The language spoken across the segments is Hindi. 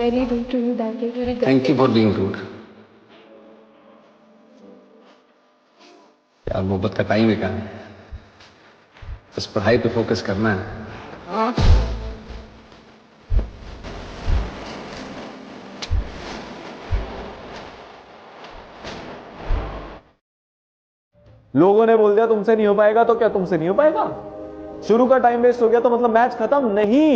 very rude to you that day. Very Thank you for being rude. यार मोहब्बत का टाइम है कहाँ है? बस पढ़ाई पे फोकस करना है। लोगों ने बोल दिया तुमसे नहीं हो पाएगा, तो क्या तुमसे नहीं हो पाएगा? शुरू का टाइम वेस्ट हो गया तो मतलब मैच खत्म नहीं।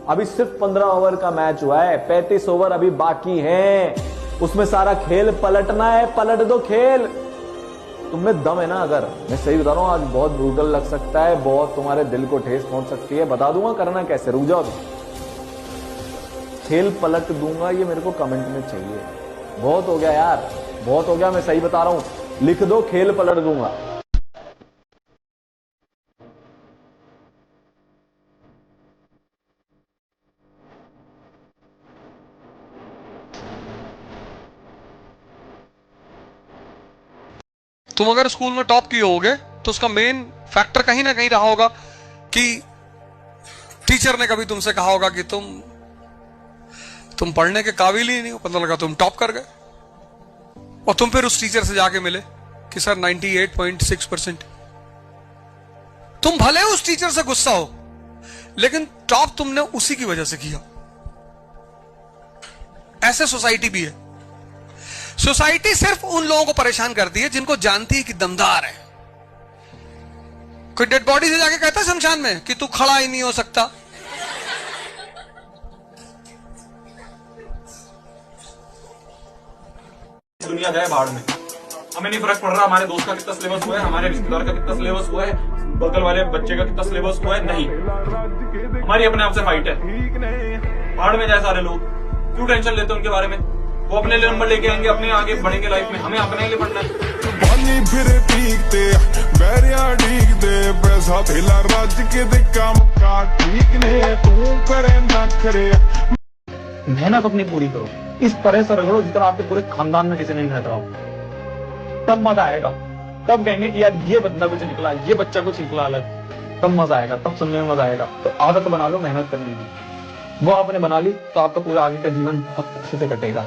अभी सिर्फ 15 ओवर का मैच हुआ है, 35 ओवर अभी बाकी हैं। उसमें सारा खेल पलटना है, पलट दो खेल। तुम्हें दम है ना? अगर मैं सही बता रहा हूं, आज बहुत ब्रूटल लग सकता है, बहुत तुम्हारे दिल को ठेस पहुंच सकती है। बता दूंगा करना कैसे, रुक जाओ। खेल पलट दूंगा, ये मेरे को कमेंट में चाहिए। बहुत हो गया यार, बहुत हो गया, मैं सही बता रहा हूं। लिख दो खेल पलट दूंगा। तुम अगर स्कूल में टॉप किए होगे तो उसका मेन फैक्टर कहीं ना कहीं रहा होगा कि टीचर ने कभी तुमसे कहा होगा कि तुम पढ़ने के काबिल ही नहीं हो, पता लगा तुम टॉप कर गए और तुम फिर उस टीचर से जाके मिले कि सर 98.6%। तुम भले उस टीचर से गुस्सा हो, लेकिन टॉप तुमने उसी की वजह से किया। ऐसे सोसाइटी भी है। सोसाइटी सिर्फ उन लोगों को परेशान करती है जिनको जानती है कि दमदार है। कोई डेड बॉडी से जाके कहता है शमशान में कि तू खड़ा ही नहीं हो सकता। दुनिया जाए भाड़ में, हमें नहीं फर्क पड़ रहा हमारे दोस्त का कितना सिलेबस हुआ है, हमारे रिश्तेदार का कितना सिलेबस हुआ है, बगल वाले बच्चे का कितना सिलेबस हुआ है। नहीं, हमारी अपने आप से फाइट है। भाड़ में जाए सारे लोग, क्यों टेंशन लेते उनके बारे में? वो अपने लिए नंबर लेके आएंगे, अपने आगे बढ़ेंगे लाइफ में, हमें अपने लिए बढ़ना है। मेहनत अपनी पूरी करो, इस तरह से रगड़ो जितना आपके पूरे खानदान में किसी ने नहीं रगड़ा हो। तब मजा आएगा, तब कहेंगे कि यार ये बंदा कुछ निकला, ये बच्चा कुछ निकला अलग। तब मजा आएगा, तब सुनने में मजा आएगा। तो आदत बना लो मेहनत करने की, वो आपने बना ली तो आपका पूरा आगे का जीवन बहुत अच्छे से कटेगा।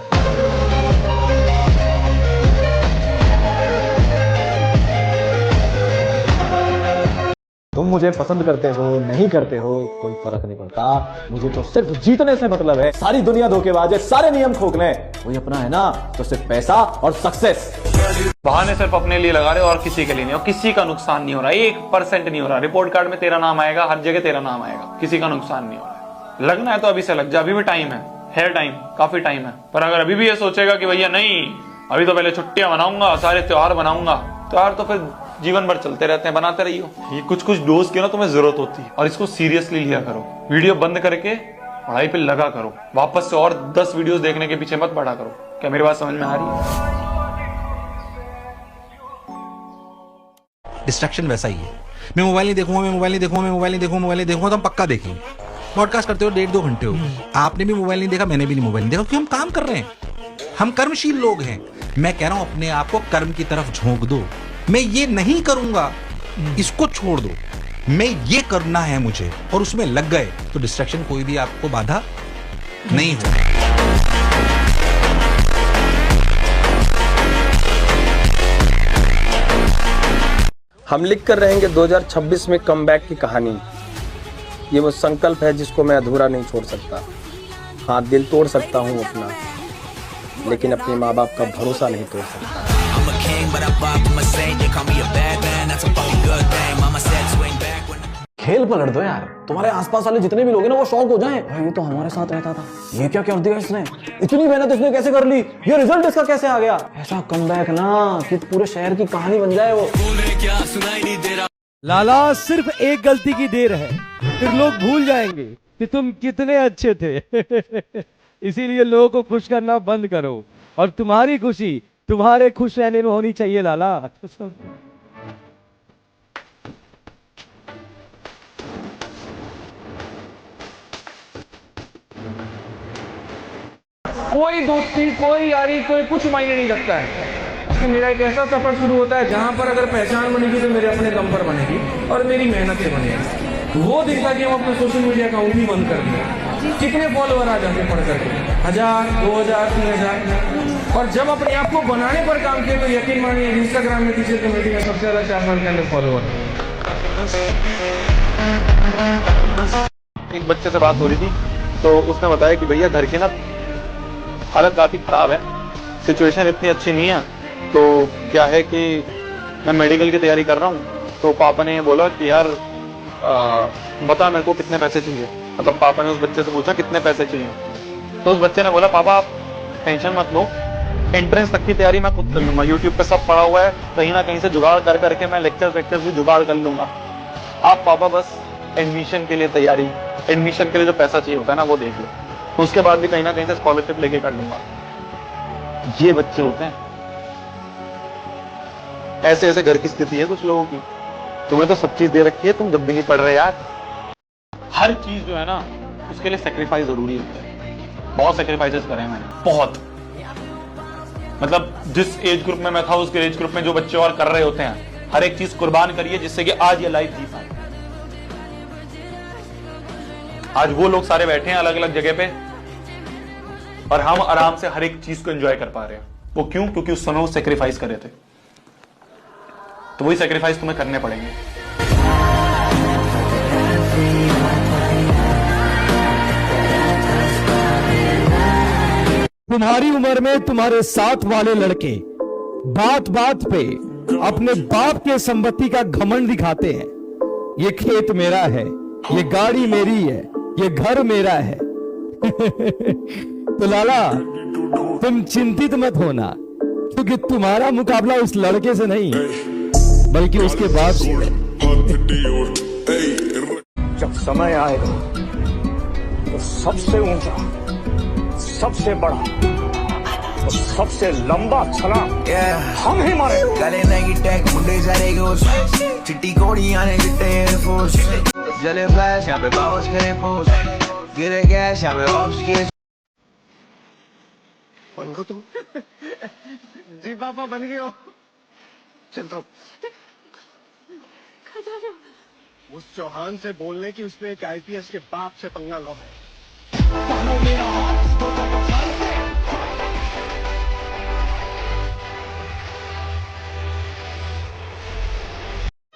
तुम मुझे पसंद करते हो नहीं करते हो कोई फर्क नहीं पड़ता, मुझे तो सिर्फ जीतने से मतलब है। सारी दुनिया धोखेबाज है, सारे नियम खोखले हैं, कोई अपना है ना तो सिर्फ पैसा और सक्सेस। बहाने सिर्फ अपने लिए लगा रहे हो और किसी के लिए नहीं, और किसी का नुकसान नहीं हो रहा, 1% नहीं हो रहा। रिपोर्ट कार्ड में तेरा नाम आएगा, हर जगह तेरा नाम आएगा, किसी का नुकसान नहीं हो रहा है। लगना है तो अभी से लग जा, अभी भी टाइम है टाइम, काफी टाइम है। पर अगर अभी भी ये सोचेगा कि भैया नहीं, अभी तो पहले छुट्टियां मनाऊंगा, सारे त्योहार मनाऊंगा, त्योहार तो फिर जीवन भर चलते रहते हैं, बनाते रहियो। ये कुछ डोज की ना तुम्हें जरूरत होती है और इसको सीरियसली लिया करो। वीडियो बंद करके पढ़ाई पे लगा करो, वापस से और 10 वीडियोस देखने के पीछे मत पड़ा करो। क्या मेरी बात समझ में आ रही है? डिस्ट्रैक्शन वैसा ही है। मैं मोबाइल नहीं देखूंगा, मैं मोबाइल नहीं देखूंगा, मैं मोबाइल नहीं देखूंगा, मोबाइल नहीं देखूंगा, तो हम पक्का देखेंगे। पॉडकास्ट करते हो 1.5-2 घंटे हो, आपने भी मोबाइल नहीं देखा, मैंने भी नहीं मोबाइल नहीं देखा, क्योंकि हम काम कर रहे हैं, हम कर्मशील लोग हैं। मैं कह रहा हूं अपने आप को कर्म की तरफ झोंक दो। मैं ये नहीं करूंगा, इसको छोड़ दो, मैं ये करना है मुझे, और उसमें लग गए तो डिस्ट्रैक्शन कोई भी आपको बाधा नहीं हो। हम लिख कर रहेंगे 2026 में कमबैक की कहानी। ये वो संकल्प है जिसको मैं अधूरा नहीं छोड़ सकता। हाँ, दिल तोड़ सकता हूँ अपना, लेकिन अपने माँ बाप का भरोसा नहीं तोड़ सकता। खेल पलट दो यार, तुम्हारे आसपास वाले जितने भी लोग हैं ना वो शौक हो जाएं। भाई ये तो हमारे साथ रहता था, ये क्या कर दिया इसने, इतनी मेहनत इसने कैसे कर ली, ये रिजल्ट इसका कैसे आ गया। ऐसा कमबैक ना कि पूरे शहर की कहानी बन जाए वो। लाला, सिर्फ एक गलती की देर है, फिर लोग भूल जाएंगे कि तुम कितने अच्छे थे। इसीलिए लोगों को खुश करना बंद करो, और तुम्हारी खुशी तुम्हारे खुश रहने में होनी चाहिए लाला। कोई दोस्ती, कोई यारी, कोई कुछ मायने नहीं रखता है। मेरा एक ऐसा सफर शुरू होता है जहां पर अगर पहचान बनेगी तो मेरे अपने दम पर बनेगी और मेरी मेहनत से बनेगी। वो दिन था कि हम अपने सोशल मीडिया अकाउंट ही बंद कर दिया। कितने फॉलोवर आ जाते पढ़ करके, 1000, 2000, 3000। और जब अपने आप को बनाने पर काम किया तो यकीन मानिए इंस्टाग्राम में टीचर कमेटी में सबसे ज्यादा 4 साल के अंदर फॉलोवर। एक बच्चे से बात हो रही थी तो उसने बताया कि भैया घर की ना हालत काफी खराब है, सिचुएशन इतनी अच्छी नहीं है, तो क्या है कि मैं मेडिकल की तैयारी कर रहा हूँ, तो पापा ने बोला कि यार बता मेरे को कितने पैसे चाहिए। मतलब पापा ने उस बच्चे से पूछा कितने पैसे चाहिए, तो उस बच्चे ने बोला पापा आप टेंशन मत लो, एंट्रेंस तक की तैयारी मैं खुद कर लूंगा, यूट्यूब पे सब पड़ा हुआ है, कहीं ना कहीं से जुगाड़ कर करके मैं लेक्चर भी जुगाड़ कर लूंगा, आप पापा बस एडमिशन के लिए तैयारी, एडमिशन के लिए जो पैसा चाहिए होता है ना वो देख लो, तो उसके बाद भी कहीं ना कहीं से स्कॉलरशिप लेके कर लूंगा। ये बच्चे होते हैं, ऐसे ऐसे घर की स्थिति है कुछ लोगों की। तुम्हें तो सब चीज दे रखी है, तुम जब भी नहीं पढ़ रहे यार। हर चीज जो है ना उसके लिए सेक्रीफाइस जरूरी होता है, बहुत सेक्रीफाइसेस करे मैंने, बहुत। मतलब जिस एज ग्रुप में मैं था उस एज ग्रुप में जो बच्चे और कर रहे होते हैं, हर एक चीज कुर्बान करिए जिससे कि आज ये लाइफ जी पाए। आज वो लोग सारे बैठे हैं अलग अलग जगह पे और हम आराम से हर एक चीज को एंजॉय कर पा रहे हैं। वो क्यों? क्योंकि उस समय वो सेक्रीफाइस कर रहे थे, तो वही सेक्रीफाइस तुम्हें करने पड़ेंगे। तुम्हारी उम्र में तुम्हारे साथ वाले लड़के बात बात पे अपने बाप के संपत्ति का घमंड दिखाते हैं। ये खेत मेरा है, ये गाड़ी मेरी है, ये घर मेरा है। तो लाला तुम चिंतित मत होना, क्योंकि तुम्हारा मुकाबला उस लड़के से नहीं बल्कि उसके बाप से है। जब समय आएगा तो सबसे ऊंचा, सबसे बड़ा और सबसे लंबा छलांग हम ही मारेंगे। गले नहीं टैग मुंडे सारे गोश, चिट्टी कोड़ियां ने चिट्टे एयरफोर्स, जले फ्लैश यहाँ पे बाउंस करे पोस्ट, गिरे गैस यहाँ पे ऑप्स के। बन गो तुम? जी पापा बन गए हो। चलता उस चौहान से बोलने की उसने एक आईपीएस के बाप से पंगा लो है।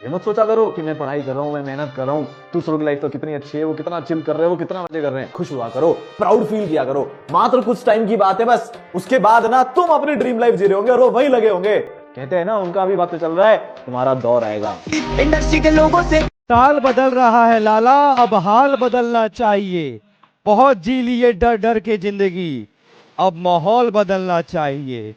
ये मत सोचा करो कि मैं पढ़ाई कर रहा हूँ, मैं मेहनत कर रहा हूँ, दूसरों की लाइफ तो कितनी अच्छी है, वो कितना चिल कर रहे हैं, वो कितना मजे कर रहे हैं। खुश हुआ करो, प्राउड फील किया करो। मात्र कुछ टाइम की बात है बस, उसके बाद ना तुम अपनी ड्रीम लाइफ जी रहे होंगे और वो वही लगे होंगे। कहते हैं ना उनका भी बातें चल रहा है, तुम्हारा दौर आएगा। इंडस्ट्री के लोगों से साल बदल रहा है लाला, अब हाल बदलना चाहिए। बहुत जी लिए डर डर के जिंदगी, अब माहौल बदलना चाहिए।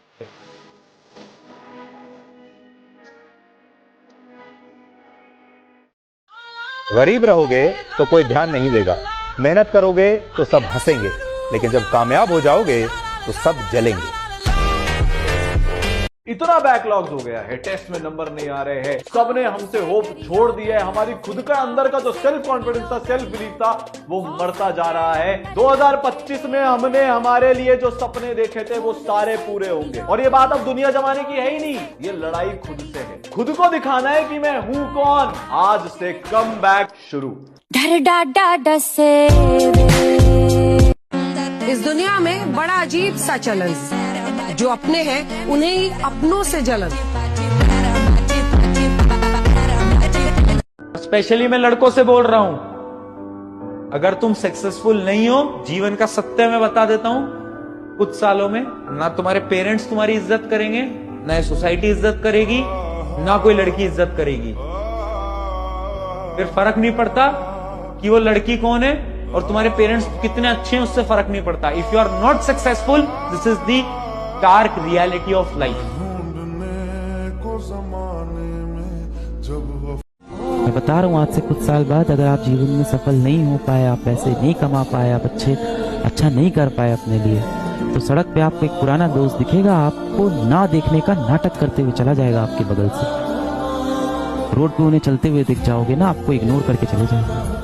गरीब रहोगे तो कोई ध्यान नहीं देगा, मेहनत करोगे तो सब हंसेंगे, लेकिन जब कामयाब हो जाओगे तो सब जलेंगे। इतना बैकलॉग्स हो गया है, टेस्ट में नंबर नहीं आ रहे हैं, सबने हमसे होप छोड़ दिया है, हमारी खुद का अंदर का जो सेल्फ कॉन्फिडेंस था, सेल्फ बिलीफ था, वो मरता जा रहा है। 2025 में हमने हमारे लिए जो सपने देखे थे वो सारे पूरे होंगे, और ये बात अब दुनिया जमाने की है ही नहीं, ये लड़ाई खुद से है। खुद को दिखाना है कि मैं हूं कौन। आज से कम बैक शुरू। इस दुनिया में बड़ा अजीब सा चलन, जो अपने हैं उन्हें ही अपनों से जलन। स्पेशली मैं लड़कों से बोल रहा हूं, अगर तुम सक्सेसफुल नहीं हो, जीवन का सत्य मैं बता देता हूं, कुछ सालों में ना तुम्हारे पेरेंट्स तुम्हारी इज्जत करेंगे, ना सोसाइटी इज्जत करेगी, ना कोई लड़की इज्जत करेगी। फिर फर्क नहीं पड़ता कि वो लड़की कौन है और तुम्हारे पेरेंट्स कितने अच्छे हैं, उससे फर्क नहीं पड़ता। If you are not successful, this is the dark reality of life. मैं बता रहा हूँ, आज से कुछ साल बाद अगर आप जीवन में सफल नहीं हो पाए, आप पैसे नहीं कमा पाए, आप अच्छा नहीं कर पाए अपने लिए, तो सड़क पे आपको एक पुराना दोस्त दिखेगा, आपको ना देखने का नाटक करते हुए चला जाएगा आपके बगल से। रोड पे उन्हें चलते हुए दिख जाओगे ना, आपको इग्नोर करके चले जाएगा।